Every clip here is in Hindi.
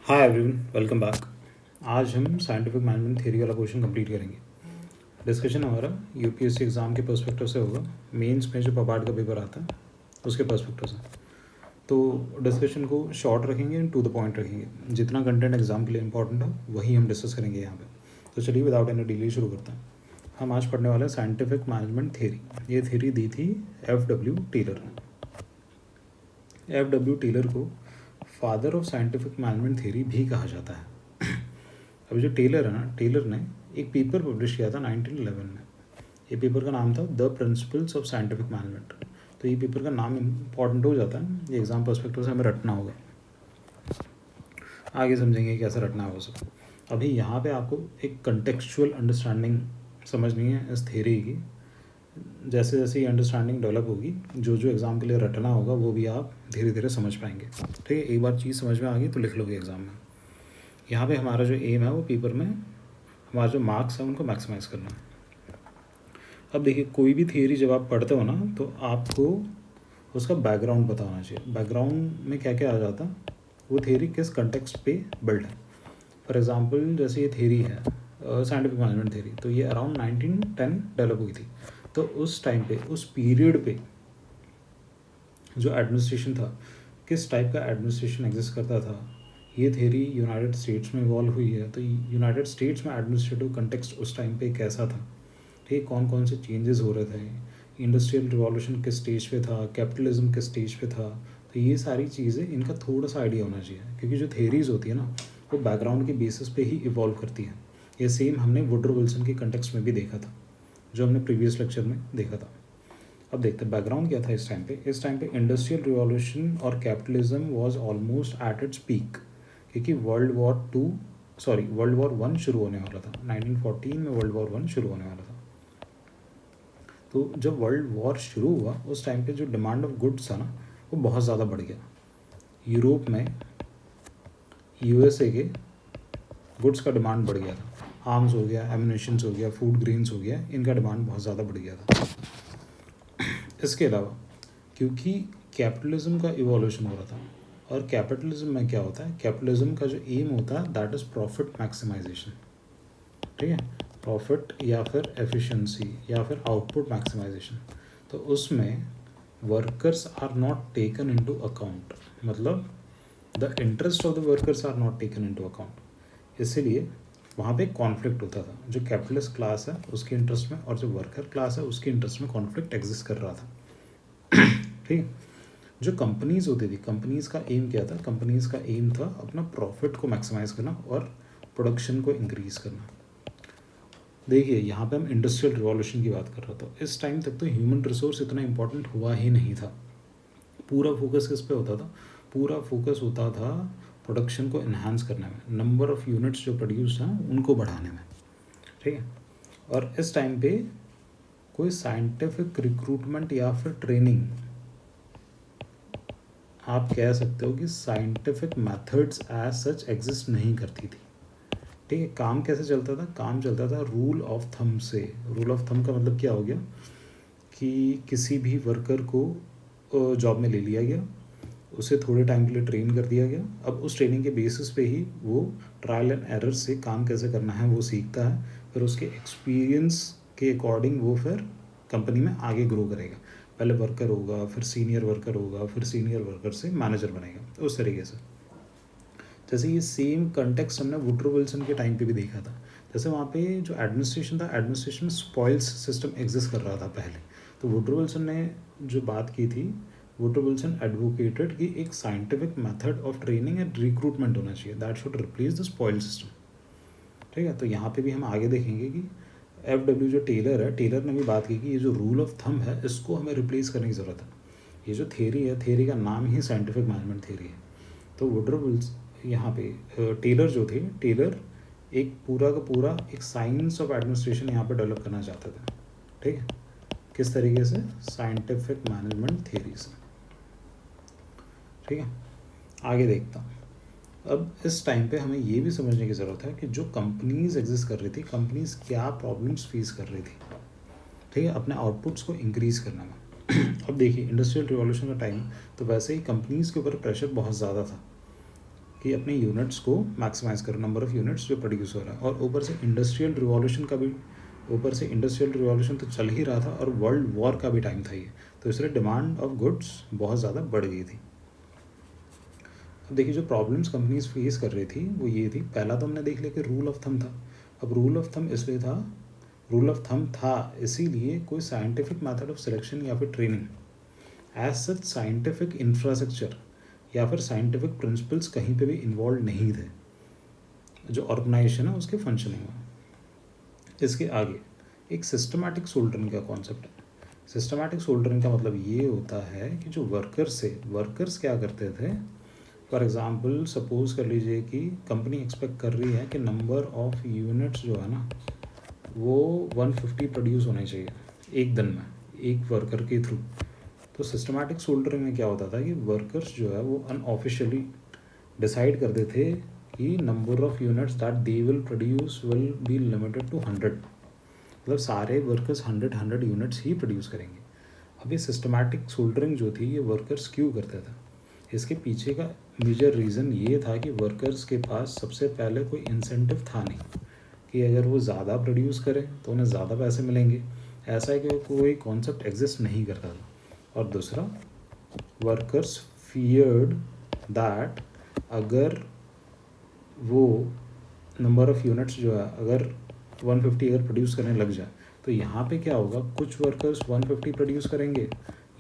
Hi everyone, welcome back. आज हम साइंटिफिक मैनेजमेंट थ्योरी वाला क्वेश्चन कंप्लीट करेंगे। डिस्कशन हमारा यूपीएससी एग्ज़ाम के पर्सपेक्टिव से होगा। मेंस में जो पबार्ड का पेपर आता है उसके पर्सपेक्टिव से। तो डिस्कशन को शॉर्ट रखेंगे एंड टू द पॉइंट रखेंगे। जितना कंटेंट एग्जाम के लिए इंपॉर्टेंट है वही हम डिस्कस करेंगे यहाँ पे। तो चलिए विदाउट एनी डिले शुरू करते हैं। हम आज पढ़ने वाले हैं साइंटिफिक मैनेजमेंट थ्योरी। ये थ्योरी दी थी F.W. टेलर ने। F.W. टेलर को father of scientific management theory भी कहा जाता है। अभी जो टेलर है ना, टेलर ने एक पेपर पब्लिश किया था 1911 में। ये पेपर का नाम था the principles of scientific management. तो ये पेपर का नाम इंपॉर्टेंट हो जाता है, ये एग्जाम पर्सपेक्टिव से हमें रटना होगा। आगे समझेंगे कैसे रटना होगा सब। अभी यहाँ पे आपको एक कंटेक्चुअल अंडरस्टैंडिंग समझनी है इस थ्योरी की। जैसे जैसे ये अंडरस्टैंडिंग डेवलप होगी, जो जो एग्ज़ाम के लिए रटना होगा वो भी आप धीरे धीरे समझ पाएंगे। ठीक है, एक बार चीज़ समझ में आ गई तो लिख लोगे एग्ज़ाम में। यहाँ पे हमारा जो एम है वो पेपर में हमारे जो मार्क्स हैं उनको मैक्सिमाइज़ करना है। अब देखिए, कोई भी थियरी जब आप पढ़ते हो ना तो आपको उसका बैकग्राउंड पता होना चाहिए। बैकग्राउंड में क्या क्या आ जाता है, वो थियरी किस कंटेक्स्ट पे बिल्ड है। फॉर एग्जांपल जैसे ये थियरी है साइंटिफिक मैनेजमेंट थियरी, तो ये अराउंड 1910 डेवलप हुई थी। तो उस टाइम पे, उस पीरियड पे जो एडमिनिस्ट्रेशन था, किस टाइप का एडमिनिस्ट्रेशन एग्जिस्ट करता था, ये थियरी यूनाइटेड स्टेट्स में इवॉल्व हुई है। तो यूनाइटेड स्टेट्स में एडमिनिस्ट्रेटिव कंटेक्स्ट उस टाइम पे कैसा था, ठीक, कौन कौन से चेंजेस हो रहे थे, इंडस्ट्रियल रिवॉल्यूशन किस स्टेज पे था, कैपिटलिज्म किस स्टेज पे था। तो ये सारी चीज़ें, इनका थोड़ा सा आइडिया होना चाहिए, क्योंकि जो थेरीज होती है ना वो बैकग्राउंड के बेसिस पे ही इवॉल्व करती है। ये सेम हमने वुडरो विल्सन के कंटेक्स्ट में भी देखा था, जो हमने प्रीवियस लेक्चर में देखा था। अब देखते हैं बैकग्राउंड क्या था इस टाइम पे इंडस्ट्रियल रिवॉल्यूशन और capitalism was almost at its peak, क्योंकि वर्ल्ड वॉर वन शुरू होने वाला था। 1914 में वर्ल्ड वॉर वन शुरू होने वाला था। तो जब वर्ल्ड वॉर शुरू हुआ उस टाइम पे जो डिमांड ऑफ गुड्स था ना वो बहुत ज़्यादा बढ़ गया। यूरोप में यूएसए के गुड्स का डिमांड बढ़ गया था। आर्म्स हो गया, एमिनेशंस हो गया, फूड ग्रेन्स हो गया, इनका डिमांड बहुत ज़्यादा बढ़ गया था। इसके अलावा क्योंकि कैपिटलिज्म का इवोल्यूशन हो रहा था, और कैपिटलिज्म में क्या होता है, कैपिटलिज्म का जो एम होता है दैट इज़ प्रॉफिट मैक्सिमाइजेशन। ठीक है, प्रॉफिट या फिर एफिशिएंसी या फिर आउटपुट मैक्सिमाइजेशन। तो उसमें workers are not taken into account, मतलब the interest of the workers are not taken into account. इसीलिए वहाँ पे कॉन्फ्लिक्ट होता था। जो कैपिटलिस्ट क्लास है उसके इंटरेस्ट में और जो वर्कर क्लास है उसके इंटरेस्ट में कॉन्फ्लिक्ट एग्जिस्ट कर रहा था। ठीक। जो कंपनीज होती थी, कंपनीज का एम क्या था, कंपनीज का एम था अपना प्रॉफिट को मैक्सिमाइज करना और प्रोडक्शन को इंक्रीज करना। देखिए यहाँ पे हम इंडस्ट्रियल रिवॉल्यूशन की बात कर रहे थे। इस टाइम तक तो ह्यूमन रिसोर्स इतना इंपॉर्टेंट हुआ ही नहीं था। पूरा फोकस किस पे होता था, पूरा फोकस होता था प्रोडक्शन को इन्हांस करने में, नंबर ऑफ़ यूनिट्स जो प्रोड्यूस हैं उनको बढ़ाने में। ठीक है, और इस टाइम पे कोई साइंटिफिक रिक्रूटमेंट या फिर ट्रेनिंग, आप कह सकते हो कि scientific methods as such exist नहीं करती थी। ठीक है, काम कैसे चलता था, काम चलता था रूल ऑफ थंब से। रूल ऑफ थंब का मतलब क्या हो गया कि किसी भी वर्कर को जॉब में ले लिया गया, उसे थोड़े टाइम के लिए ट्रेन कर दिया गया। अब उस ट्रेनिंग के बेसिस पे ही वो ट्रायल एंड एरर से काम कैसे करना है वो सीखता है। फिर उसके एक्सपीरियंस के अकॉर्डिंग वो फिर कंपनी में आगे ग्रो करेगा। पहले वर्कर होगा, फिर सीनियर वर्कर होगा, फिर सीनियर वर्कर से मैनेजर बनेगा, उस तरीके से। जैसे ये सेम कंटेक्स्ट हमने वुडरो विल्सन के टाइम पे भी देखा था। जैसे वहाँ पे जो एडमिनिस्ट्रेशन था, एडमिनिस्ट्रेशन में स्पॉइल्स सिस्टम एग्जिस्ट कर रहा था पहले। तो वुडरो विल्सन ने जो बात की थी, वुडरो विल्सन एडवोकेटेड कि एक scientific method of training and recruitment होना चाहिए that should replace the spoil system. ठीक है, तो यहाँ पे भी हम आगे देखेंगे कि F.W. जो टेलर है, टेलर ने भी बात की कि ये जो रूल ऑफ थंब है इसको हमें रिप्लेस करने की ज़रूरत है। ये जो थेरी है, थेरी का नाम ही साइंटिफिक मैनेजमेंट थेरी है। तो वुडरो विल्सन यहाँ पे टेलर जो थे, टेलर एक पूरा का पूरा एक साइंस ऑफ एडमिनिस्ट्रेशन यहाँ पे डेवलप करना चाहते थे। ठीक है, किस तरीके से, साइंटिफिक मैनेजमेंट थ्योरी से। ठीक है, आगे देखता हूँ। अब इस टाइम पे हमें ये भी समझने की ज़रूरत है कि जो कंपनीज एग्जिस्ट कर रही थी, कंपनीज क्या प्रॉब्लम्स फेस कर रही थी, ठीक है, अपने आउटपुट्स को इंक्रीज करने में। अब देखिए इंडस्ट्रियल रिवॉल्यूशन का टाइम, तो वैसे ही कंपनीज के ऊपर प्रेशर बहुत ज़्यादा था कि अपने यूनिट्स को मैक्सिमाइज़ करो, नंबर ऑफ़ यूनिट्स जो प्रोड्यूस हो रहा है। और ऊपर से इंडस्ट्रियल रिवॉल्यूशन का भी, ऊपर से इंडस्ट्रियल रिवॉल्यूशन तो चल ही रहा था और वर्ल्ड वॉर का भी टाइम था ये, तो इसलिए डिमांड ऑफ गुड्स बहुत ज़्यादा बढ़ गई थी। अब देखिए जो प्रॉब्लम्स कंपनीज फेस कर रही थी वो ये थी, पहला तो हमने देख लिया कि रूल ऑफ थंब था। अब रूल ऑफ थंब इसलिए था, रूल ऑफ थंब था इसीलिए कोई साइंटिफिक मेथड ऑफ सिलेक्शन या फिर training, as such scientific infrastructure या फिर साइंटिफिक प्रिंसिपल्स कहीं पे भी इन्वॉल्व नहीं थे जो ऑर्गेनाइजेशन है उसके फंक्शनिंग में। इसके आगे एक सिस्टमैटिक सोल्डरिंग का कॉन्सेप्ट है। सिस्टमैटिक सोल्डरिंग का मतलब ये होता है कि जो वर्कर्स क्या करते थे, फॉर एग्ज़ाम्पल सपोज कर लीजिए कि कंपनी एक्सपेक्ट कर रही है कि नंबर ऑफ़ यूनिट्स जो है ना वो 150 प्रोड्यूस होने चाहिए एक दिन में, एक वर्कर के थ्रू। तो सिस्टमैटिक सोल्डरिंग में क्या होता था कि वर्कर्स जो है वो अनऑफिशियली डिसाइड करते थे कि number of units that they will produce will be limited to 100, मतलब सारे वर्कर्स 100 यूनिट्स ही प्रोड्यूस करेंगे। अब ये सिस्टमैटिक सोल्डरिंग जो थी ये वर्कर्स क्यों करते थे, इसके पीछे का मेजर रीज़न ये था कि वर्कर्स के पास सबसे पहले कोई इंसेंटिव था नहीं कि अगर वो ज़्यादा प्रोड्यूस करें तो उन्हें ज़्यादा पैसे मिलेंगे, ऐसा है कि कोई कॉन्सेप्ट एग्जिस्ट नहीं करता था। और दूसरा, वर्कर्स फियर्ड दैट अगर वो नंबर ऑफ़ यूनिट्स जो है अगर 150 अगर प्रोड्यूस करने लग जाए तो यहाँ पे क्या होगा, कुछ वर्कर्स 150 प्रोड्यूस करेंगे,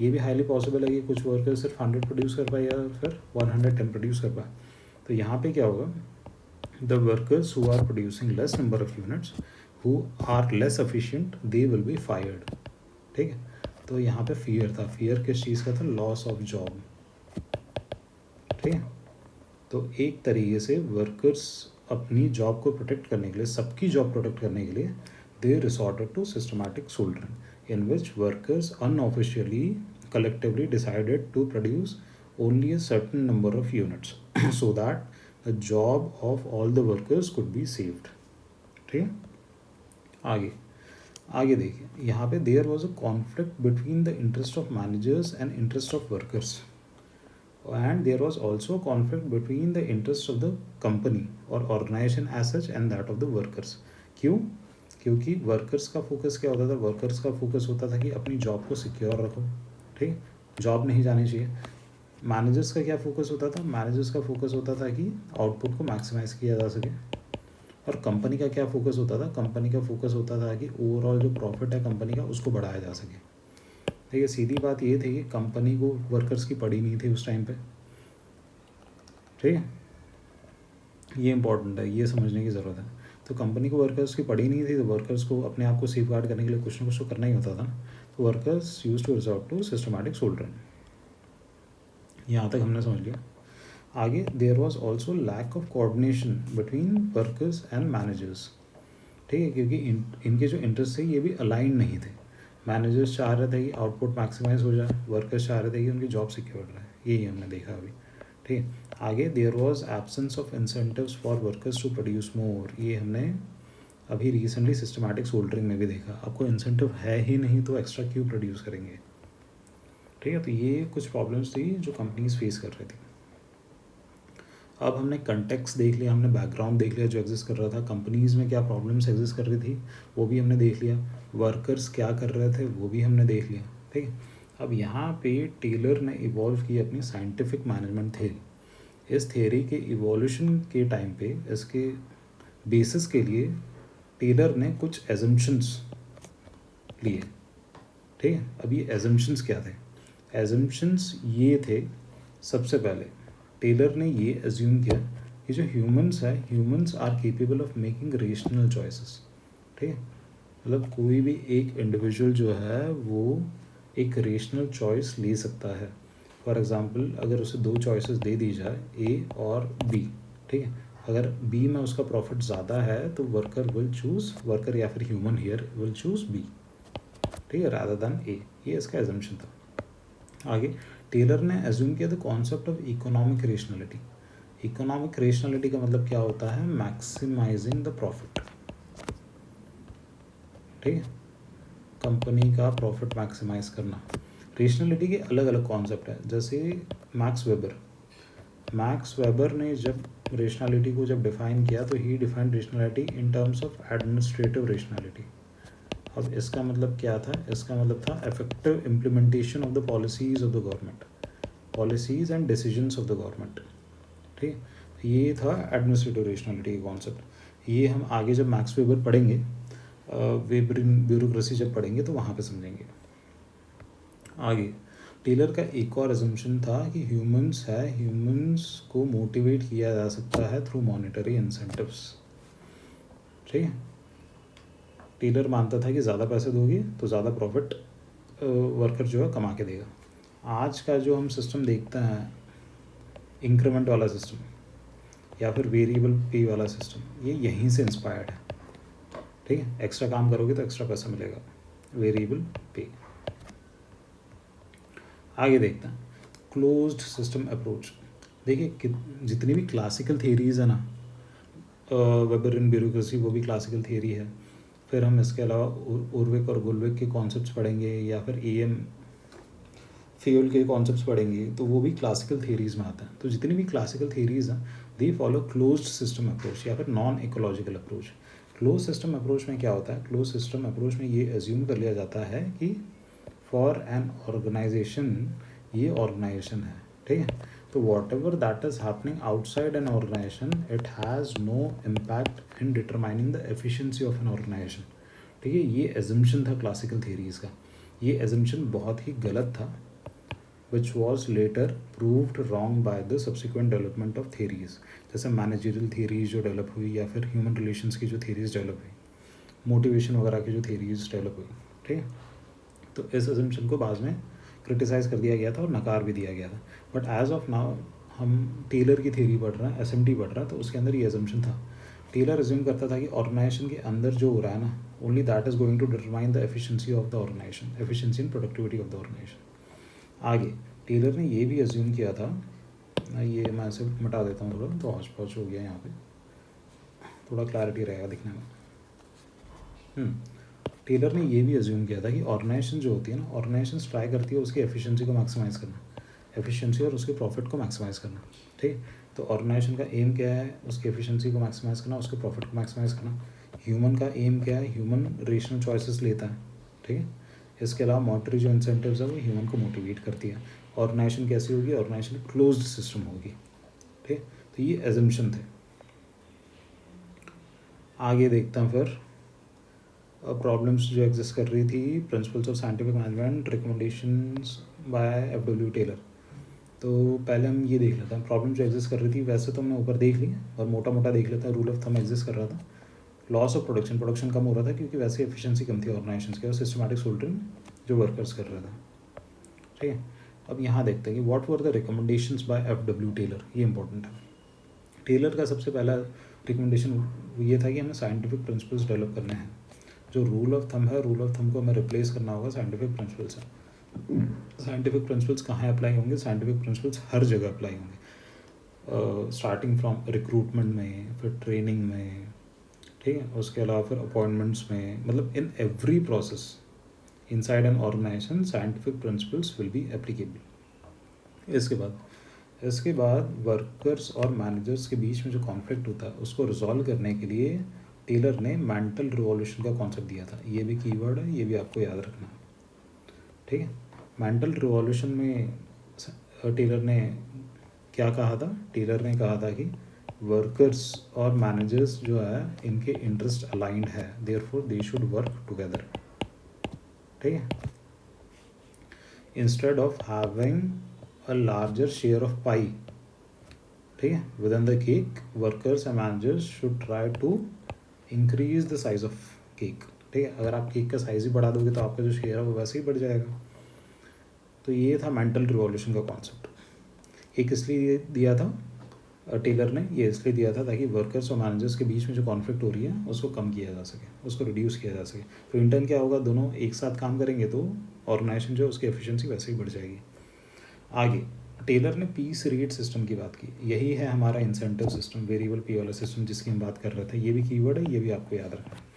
ये भी हाईली पॉसिबल है कि कुछ वर्कर्स सिर्फ 100 प्रोड्यूस कर पाए या फिर 110 प्रोड्यूस कर पाए। तो यहाँ पे क्या होगा, the workers who are producing less number of units who are less efficient they will be fired. ठीक है, तो यहाँ पे फियर था, फियर किस चीज़ का था, लॉस ऑफ जॉब। ठीक है, तो एक तरीके से वर्कर्स अपनी जॉब को प्रोटेक्ट करने के लिए, सबकी जॉब प्रोटेक्ट करने के लिए, they resorted to systematic soldiering in which workers unofficially collectively decided to produce only a certain number of units so that the job of all the workers could be saved. ठीक है, आगे देखिए यहाँ पे there was a conflict between the interest of managers and interest of workers, and there was also a conflict between the interest of the company or organization as such and that of the workers. क्यों? क्योंकि वर्कर्स का फोकस क्या होता था, वर्कर्स का फोकस होता था कि अपनी जॉब को सिक्योर रखो, ठीक, जॉब नहीं जानी चाहिए। मैनेजर्स का क्या फोकस होता था, मैनेजर्स का फोकस होता था कि आउटपुट को मैक्सिमाइज़ किया जा सके। और कंपनी का क्या फोकस होता था, कंपनी का फोकस होता था कि ओवरऑल जो प्रॉफिट है कंपनी का उसको बढ़ाया जा सके। ठीक है, सीधी बात ये थी कि कंपनी को वर्कर्स की पड़ी नहीं थी उस टाइम पे। ठीक है, ये इंपॉर्टेंट है, ये समझने की ज़रूरत है। तो कंपनी को वर्कर्स की पड़ी नहीं थी, तो वर्कर्स को अपने आप को सेफ गार्ड करने के लिए कुछ ना कुछ तो करना ही होता था। तो workers use to resort to systematic soldiering. यहाँ तक हमने समझ लिया। आगे, there was also lack of coordination between workers and managers. ठीक है, क्योंकि इनके जो इंटरेस्ट थे ये भी अलाइन नहीं थे। मैनेजर्स चाह रहे थे कि आउटपुट मैक्सिमाइज हो जाए, वर्कर्स चाह रहे थे कि उनकी जॉब सिक्योर रहे, यही हमने देखा अभी। ठीक है, आगे there was absence of incentives for workers to produce more, ये हमने अभी रिसेंटली सिस्टमैटिक सोल्डरिंग में भी देखा। आपको इंसेंटिव है ही नहीं तो एक्स्ट्रा क्यों प्रोड्यूस करेंगे। ठीक है, तो ये कुछ प्रॉब्लम्स थी जो कंपनीज फेस कर रही थी। अब हमने कंटेक्स्ट देख लिया, हमने बैकग्राउंड देख लिया जो एग्जिस्ट कर रहा था, कंपनीज़ में क्या प्रॉब्लम्स एग्जिस्ट कर रही थी वो भी हमने देख लिया, वर्कर्स क्या कर रहे थे वो भी हमने देख लिया। ठीक है, अब यहाँ पे टेलर ने इवॉल्व की अपनी साइंटिफिक मैनेजमेंट थ्योरी। इस थ्योरी के इवोल्यूशन के टाइम पे इसके बेसिस के लिए टेलर ने कुछ एजम्पशंस लिए। ठीक है, अब ये एजम्पशंस क्या थे, एजम्पशंस ये थे, सबसे पहले टेलर ने ये एज्यूम किया कि जो ह्यूमंस है, humans are capable of making rational choices. ठीक है, मतलब कोई भी एक इंडिविजुअल जो है वो एक रेशनल चॉइस ले सकता है। फॉर एग्ज़ाम्पल अगर उसे दो चॉइसेस दे दी जाए, ए और बी, ठीक है, अगर बी में उसका प्रॉफिट ज़्यादा है तो वर्कर विल चूज़, वर्कर या फिर human here will choose B, ठीक है, रादर दैन ए। ये इसका एजम्पशन था। आगे टेलर ने एज्यूम किया the concept of economic rationality. Economic rationality का मतलब क्या होता है, मैक्सिमाइजिंग द प्रॉफिट। ठीक है, कंपनी का प्रॉफिट मैक्सिमाइज करना। रेशनलिटी के अलग अलग कॉन्सेप्ट है, जैसे मैक्स वेबर, मैक्स वेबर ने जब रेशनैलिटी को जब डिफ़ाइन किया तो ही defined rationality in terms of administrative rationality. अब इसका मतलब क्या था? इसका मतलब था effective implementation of the policies of the government, policies and decisions of the government. ठीक, ये था एडमिनिस्ट्रेटिव रेशनैलिटी का कॉन्सेप्ट। ये हम आगे जब मैक्स वेबर पढ़ेंगे, वेबरिन ब्यूरोक्रेसी जब पढ़ेंगे तो वहाँ पे समझेंगे। आगे टेलर का एक और एजम्पशन था कि ह्यूमंस को मोटिवेट किया जा सकता है थ्रू मॉनेटरी इंसेंटिव्स। ठीक है, टेलर मानता था कि ज़्यादा पैसे दोगे तो ज़्यादा प्रॉफिट वर्कर जो है कमा के देगा। आज का जो हम सिस्टम देखते हैं, इंक्रीमेंट वाला सिस्टम या फिर वेरिएबल पे वाला सिस्टम, ये यहीं से इंस्पायर्ड है। ठीक है, एक्स्ट्रा काम करोगे तो एक्स्ट्रा पैसा मिलेगा, वेरिएबल पे। आगे देखते हैं क्लोज्ड सिस्टम अप्रोच। देखिए जितनी भी क्लासिकल थियरीज़ है ना, वेबरिन ब्यूरोक्रेसी वो भी क्लासिकल थियरी है। फिर हम इसके अलावा उर्विक और गुलविक के कॉन्सेप्ट्स पढ़ेंगे, या फिर एम फेल के कॉन्सेप्ट्स पढ़ेंगे, तो वो भी क्लासिकल थियरीज़ में आता है। तो जितनी भी क्लासिकल थियरीज़ हैं they follow closed system approach या फिर non ecological approach. Close system approach में क्या होता है? क्लोज सिस्टम अप्रोच में ये एज्यूम कर लिया जाता है कि फॉर एन ऑर्गेनाइजेशन, ये ऑर्गेनाइजेशन है। ठीक है, तो whatever that is happening outside an organisation, it has no impact in determining the efficiency of an organisation. ठीक है, ये एजम्पशन था क्लासिकल थियरीज़ का। ये एजम्पशन बहुत ही गलत था, which was later proved wrong by the subsequent development of theories। जैसे मैनेजरियल थियरीज जो डेवलप हुई, या फिर ह्यूमन रिलेशंस की जो थियरीज डेवलप हुई, मोटिवेशन वगैरह की जो थियरीज डेवलप हुई। ठीक है, तो इस अजम्पशन को बाद में क्रिटिसाइज़ कर दिया गया था और नकार भी दिया गया था। बट एज ऑफ नाउ हम टेलर की थियरी पढ़ रहे हैं, एसएमटी पढ़ रहे हैं, तो उसके अंदर ये अजम्पशन था। टेलर अज्यूम करता था कि ऑर्गेनाइजेशन के अंदर जो हो रहा है ना, only that is going to determine the efficiency of the organisation, efficiency and productivity of the organisation. आगे टेलर ने ये भी अज्यूम किया था, ये मैं ऐसे मिटा देता हूँ थोड़ा, तो हौच पौच हो गया यहाँ पे, थोड़ा क्लैरिटी रहेगा दिखने में। टेलर ने ये भी अज्यूम किया था कि ऑर्गेनाइजेशन जो होती है ना, ऑर्गेनाइजेशन ट्राई करती है उसकी एफिशिएंसी को मैक्सिमाइज़ करना, एफिशिएंसी और उसके प्रॉफिट को मैक्सिमाइज़ करना। ठीक, तो ऑर्गेनाइजेशन का एम क्या है? उसकी एफिशिएंसी को मैक्सिमाइज़ करना, उसके प्रॉफिट को मैक्सिमाइज़ करना। ह्यूमन का एम क्या है? ह्यूमन रेशनल चॉइसेस लेता है। ठीक है, इसके अलावा मॉनेटरी जो इंसेंटिव्स है वो ह्यूमन को मोटिवेट करती है। ऑर्गेनाइजेशन कैसी होगी? ऑर्गेनाइजेशन क्लोज्ड सिस्टम होगी। ठीक, तो ये एजम्पशन थे। आगे देखते हैं फिर प्रॉब्लम्स जो एग्जिस्ट कर रही थी, principles of scientific management, recommendations by F W. Taylor. तो पहले हम ये देख लेते हैं प्रॉब्लम जो एग्जिस्ट कर रही थी। वैसे तो हमने ऊपर देख ली और मोटा मोटा देख लेता है। रूल ऑफ थंब एग्जिस्ट कर रहा था, लॉस ऑफ प्रोडक्शन, प्रोडक्शन कम हो रहा था क्योंकि वैसे एफिशिएंसी कम थी ऑर्गेनाइजेशन के, और सिस्टमैटिक सोल्डरिंग जो वर्कर्स कर रहा था। ठीक है, अब यहाँ देखते हैं कि what were the recommendations by F W. Taylor. ये इंपॉर्टेंट है। टेलर का सबसे पहला रिकमेंडेशन ये था कि हमें साइंटिफिक प्रिंसिपल्स डेवलप करने हैं। जो रूल ऑफ थंब है, रूल ऑफ थंब को हमें रिप्लेस करना होगा साइंटिफिक प्रिंसिपल से। साइंटिफिक प्रिंसिपल्स कहाँ अप्लाई होंगे? साइंटिफिक प्रिंसिपल्स हर जगह अप्लाई होंगे, स्टार्टिंग फ्रॉम रिक्रूटमेंट में, फिर ट्रेनिंग में, ठीक है, उसके अलावा फिर अपॉइंटमेंट्स में, मतलब in every process inside an organisation scientific principles will be applicable. इसके बाद वर्कर्स और मैनेजर्स के बीच में जो कॉन्फ्लिक्ट होता है उसको रिजॉल्व करने के लिए टेलर ने मेंटल रिवॉल्यूशन का कॉन्सेप्ट दिया था। ये भी कीवर्ड है, ये भी आपको याद रखना है। ठीक है, मेंटल रिवॉल्यूशन में टेलर ने क्या कहा था? टेलर ने कहा था कि वर्कर्स और मैनेजर्स जो है इनके इंटरेस्ट अलाइंड है, therefore they should work together. ठीक है, instead of having a larger share of pie, ठीक है, with in the cake, workers and managers should try to increase the size of cake. ठीक है, अगर आप केक का साइज़ ही बढ़ा दोगे तो आपका जो शेयर है वो वैसे ही बढ़ जाएगा। तो ये था मेंटल रिवॉल्यूशन का कॉन्सेप्ट। एक इसलिए दिया था टेलर ने, ये इसलिए दिया था ताकि वर्कर्स और मैनेजर्स के बीच में जो कॉन्फ्लिक्ट हो रही है उसको कम किया जा सके, उसको रिड्यूस किया जा सके। तो इंटर्न क्या होगा, दोनों एक साथ काम करेंगे तो ऑर्गेनाइजेशन जो है उसकी एफिशिएंसी वैसे ही बढ़ जाएगी। आगे टेलर ने पीस रेट सिस्टम की बात की। यही है हमारा इंसेंटिव सिस्टम, वेरिएबल पे वाला सिस्टम जिसकी हम बात कर रहे थे। ये भी कीवर्ड है, ये भी आपको याद रखना है।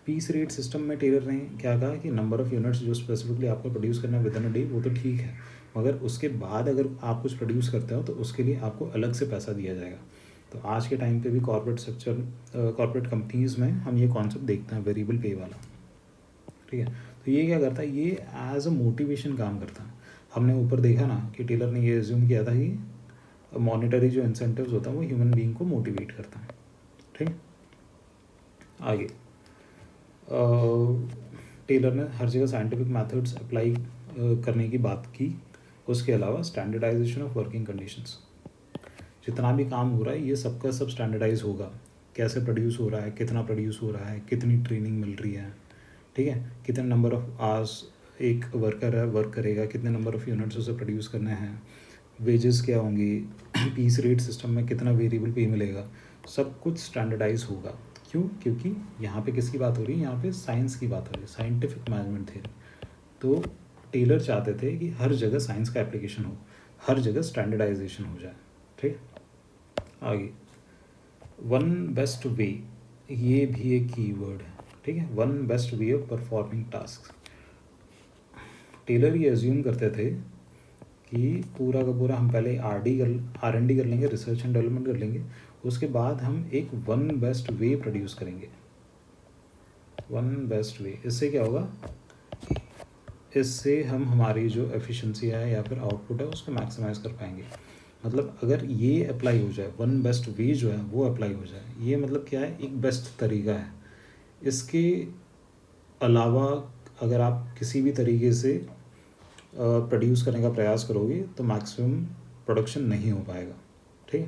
पीस रेट सिस्टम में टेलर ने क्या कहा कि नंबर ऑफ़ यूनिट्स जो स्पेसिफिकली आपको प्रोड्यूस करना है विद इन अ डे वो तो ठीक है, मगर उसके बाद अगर आप कुछ प्रोड्यूस करते हो तो उसके लिए आपको अलग से पैसा दिया जाएगा। तो आज के टाइम पे भी कॉर्पोरेट स्ट्रक्चर, कॉर्पोरेट कंपनीज़ में हम ये कॉन्सेप्ट देखते हैं, वेरिएबल पे वाला। ठीक है, तो ये क्या करता है, ये एज अ मोटिवेशन काम करता है। हमने ऊपर देखा ना कि टेलर ने ये एज्यूम किया था कि मॉनिटरी जो इंसेंटिव्स होता है वो ह्यूमन बीइंग को मोटिवेट करता है। ठीक, आगे टेलर ने हर जगह साइंटिफिक मेथड्स अप्लाई करने की बात की। उसके अलावा स्टैंडर्डाइजेशन ऑफ वर्किंग कंडीशंस, जितना भी काम हो रहा है ये सबका सब स्टैंडर्डाइज होगा। कैसे प्रोड्यूस हो रहा है, कितना प्रोड्यूस हो रहा है, कितनी ट्रेनिंग मिल रही है, ठीक है, कितने नंबर ऑफ आवर्स एक वर्कर है वर्क करेगा, कितने नंबर ऑफ यूनिट्स उसे प्रोड्यूस करने हैं, वेजेस क्या होंगी, पीस रेट सिस्टम में कितना वेरिएबल पे मिलेगा, सब कुछ स्टैंडर्डाइज होगा। क्यों? क्योंकि यहाँ पे किसकी बात हो रही है, यहाँ पे साइंस की बात हो रही है, साइंटिफिक मैनेजमेंट थ्योरी। तो टेलर चाहते थे कि हर जगह साइंस का एप्लीकेशन हो, हर जगह स्टैंडर्डाइजेशन हो जाए। ठीक, आगे वन बेस्ट वे, ये भी एक कीवर्ड है। ठीक है, one best way of performing task. Taylor ये एज्यूम करते थे कि पूरा का पूरा हम पहले R&D कर लेंगे, रिसर्च एंड डेवलपमेंट कर लेंगे, उसके बाद हम एक वन बेस्ट वे प्रोड्यूस करेंगे। वन बेस्ट वे, इससे क्या होगा, इससे हम हमारी जो एफिशिएंसी है या फिर आउटपुट है उसको मैक्सिमाइज कर पाएंगे। मतलब अगर ये अप्लाई हो जाए, वन बेस्ट वे जो है वो अप्लाई हो जाए, ये मतलब क्या है, एक बेस्ट तरीका है। इसके अलावा अगर आप किसी भी तरीके से प्रोड्यूस करने का प्रयास करोगे तो मैक्सिमम प्रोडक्शन नहीं हो पाएगा। ठीक,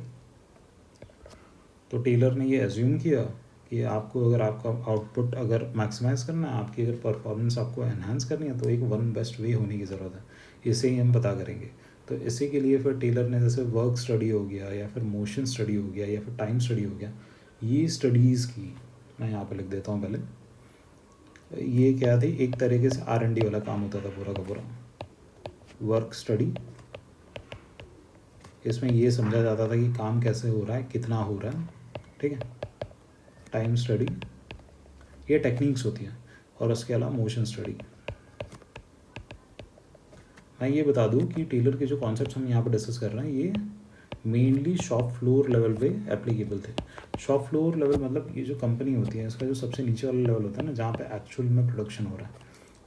तो टेलर ने ये एज्यूम किया कि आपको अगर आपका आउटपुट अगर मैक्सिमाइज़ करना है, आपकी अगर परफॉर्मेंस आपको एनहांस करनी है, तो एक वन बेस्ट वे होने की ज़रूरत है। इसे ही हम पता करेंगे। तो इसी के लिए फिर टेलर ने जैसे वर्क स्टडी हो गया या फिर मोशन स्टडी हो गया या फिर टाइम स्टडी हो गया, ये स्टडीज़ की, मैं यहाँ पर लिख देता हूँ पहले। ये क्या थी, एक तरीके से R&D वाला काम होता था पूरा का पूरा। वर्क स्टडी, इसमें ये समझा जाता था कि काम कैसे हो रहा है, कितना हो रहा है। ठीक है, टाइम स्टडी, ये टेक्निक्स होती हैं। और उसके अलावा मोशन स्टडी। मैं ये बता दूं कि टेलर के जो कॉन्सेप्ट्स हम यहाँ पर डिस्कस कर रहे हैं ये मेनली शॉप फ्लोर लेवल पे एप्लीकेबल थे। शॉप फ्लोर लेवल मतलब ये जो कंपनी होती है इसका जो सबसे नीचे वाला लेवल होता है ना, जहाँ पे एक्चुअल में प्रोडक्शन हो रहा है।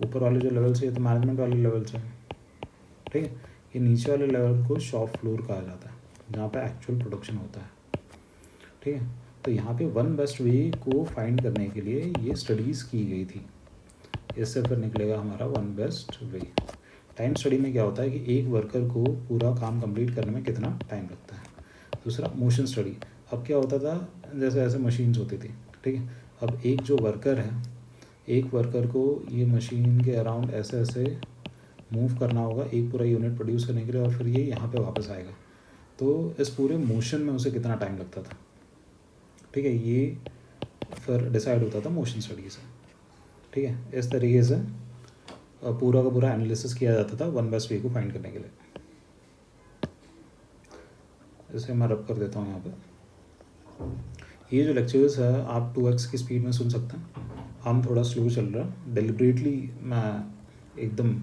ऊपर वाले जो लेवल्स है ये तो मैनेजमेंट वाले लेवल्स हैं। ठीक है, ये नीचे वाले लेवल को शॉप फ्लोर कहा जाता है, जहाँ पे एक्चुअल प्रोडक्शन होता है। ठीक है, तो यहाँ पे वन बेस्ट वे को फाइंड करने के लिए ये स्टडीज़ की गई थी। इससे फिर निकलेगा हमारा वन बेस्ट वे। टाइम स्टडी में क्या होता है कि एक वर्कर को पूरा काम कंप्लीट करने में कितना टाइम लगता है। दूसरा मोशन स्टडी, अब क्या होता था, जैसे ऐसे मशीन्स होती थी। ठीक है, अब एक जो वर्कर है, एक वर्कर को ये मशीन के अराउंड ऐसे ऐसे मूव करना होगा एक पूरा यूनिट प्रोड्यूस करने के लिए, और फिर ये यहाँ पे वापस आएगा। तो इस पूरे मोशन में उसे कितना टाइम लगता था। ठीक है, ये फिर डिसाइड होता था मोशन स्टडी से। ठीक है, इस तरीके से पूरा का पूरा एनालिसिस किया जाता था वन बेस्ट वे को फाइंड करने के लिए। इसे मैं रब कर देता हूँ यहाँ पे। ये जो लेक्चर्स है आप 2x की स्पीड में सुन सकते हैं। हम थोड़ा स्लो चल रहा है, डेलिब्रेटली मैं एकदम